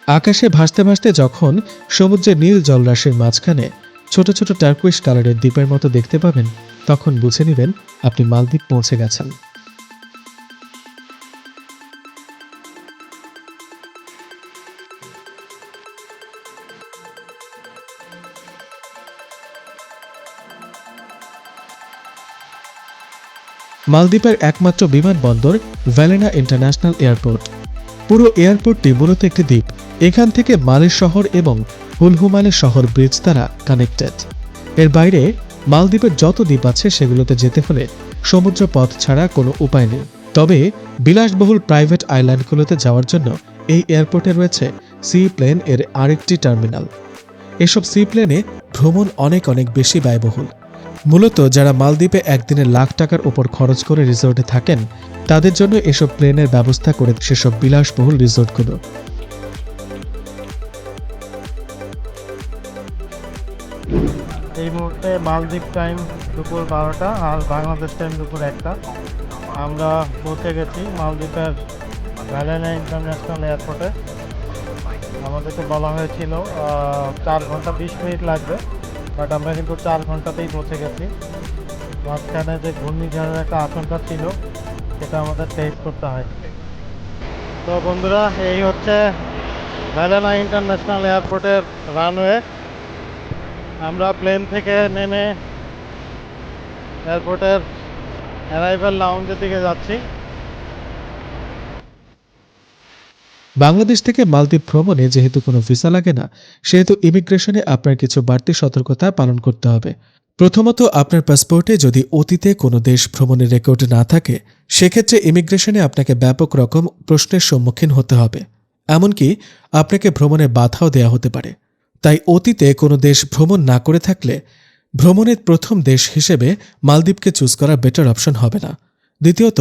আকাশে ভাসতে ভাসতে যখন সমুদ্রের নীল জলরাশির মাঝখানে ছোট ছোট টার্কুইশ কালারের দ্বীপের মতো দেখতে পাবেন, তখন বুঝে নেবেন আপনি মালদ্বীপ পৌঁছে গেছেন। মালদ্বীপের একমাত্র বিমানবন্দর ভ্যালেনা ইন্টারন্যাশনাল এয়ারপোর্ট। পুরো এয়ারপোর্টটি মূলত একটি দ্বীপ। এখান থেকে মালের শহর এবং হুলহুমালের শহর ব্রিজ দ্বারা কানেক্টেড। এর বাইরে মালদ্বীপের যত দ্বীপ আছে সেগুলোতে যেতে হলে সমুদ্র পথ ছাড়া কোনো উপায় নেই। তবে বিলাসবহুল প্রাইভেট আইল্যান্ডগুলোতে যাওয়ার জন্য এই এয়ারপোর্টে রয়েছে সি প্লেন এর আরেকটি টার্মিনাল। এসব সি প্লেনে ভ্রমণ অনেক অনেক বেশি ব্যয়বহুল। মূলত যারা মালদ্বীপে একদিনে লাখ টাকার উপর খরচ করে রিসোর্টে থাকেন, তাদের জন্য এসব প্লেনের ব্যবস্থা করে সেসব বিলাসবহুল রিসোর্টগুলো। এই মুহূর্তে মালদ্বীপ টাইম দুপুর 12টা আর বাংলাদেশ টাইম দুপুর 1টা। আমরা পৌঁছে গেছি মালদ্বীপের ভ্যালেনা ইন্টারন্যাশনাল এয়ারপোর্টে। আমাদেরকে বলা হয়েছিল 4 ঘন্টা 20 মিনিট লাগবে, বাট আমরা কিন্তু 4 ঘন্টাতেই পৌঁছে গেছি। মাঝখানে যে ঘূর্ণিঝড়ের একটা আশঙ্কা ছিল সেটা আমাদের ফেস করতে হয়। তো বন্ধুরা, এই হচ্ছে ভ্যালেনা ইন্টারন্যাশনাল এয়ারপোর্টের রানওয়ে। আমরা প্লেন থেকে নেমে এয়ারপোর্টের অ্যারাইভাল লাউঞ্জের দিকে যাচ্ছি। বাংলাদেশ থেকে মালদ্বীপ ভ্রমণে যেহেতু কোনো ভিসা লাগে না, সেহেতু ইমিগ্রেশনে আপনার কিছু বাড়তি সতর্কতা পালন করতে হবে। প্রথমত, আপনার পাসপোর্টে যদি অতীতে কোনো দেশ ভ্রমণের রেকর্ড না থাকে, সেক্ষেত্রে ইমিগ্রেশনে আপনাকে ব্যাপক রকম প্রশ্নের সম্মুখীন হতে হবে। এমনকি আপনাকে ভ্রমণে বাধাও দেওয়া হতে পারে। তাই অতীতে কোনো দেশ ভ্রমণ না করে থাকলে ভ্রমণের প্রথম দেশ হিসেবে মালদ্বীপকে চুজ করা বেটার অপশন হবে না। দ্বিতীয়ত,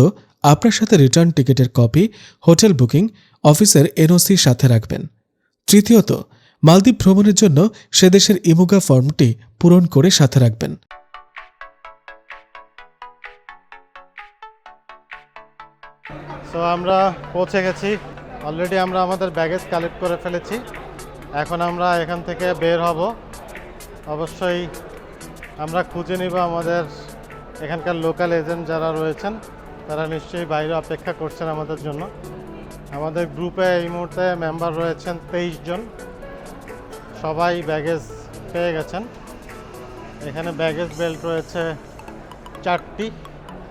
আপনার সাথে রিটার্ন টিকিটের কপি, হোটেল বুকিং, অফিসের এনওসি সাথে রাখবেন। তৃতীয়ত, মালদ্বীপ ভ্রমণের জন্য সে দেশের ইমুগা ফর্মটি পূরণ করে সাথে রাখবেন। সো আমরা পৌঁছে গেছি। অলরেডি আমরা আমাদের ব্যাগেজ কালেক্ট করে ফেলেছি। এখন আমরা এখান থেকে বের হব। অবশ্যই আমরা খুঁজে নিব আমাদের এখানকার লোকাল এজেন্ট যারা রয়েছেন, তারা নিশ্চয়ই বাইরে অপেক্ষা করছেন আমাদের জন্য। আমাদের গ্রুপে এই মুহূর্তে মেম্বার রয়েছেন 23 জন। সবাই ব্যাগেজ পেয়ে গেছেন। এখানে ব্যাগেজ বেল্ট রয়েছে 4টি।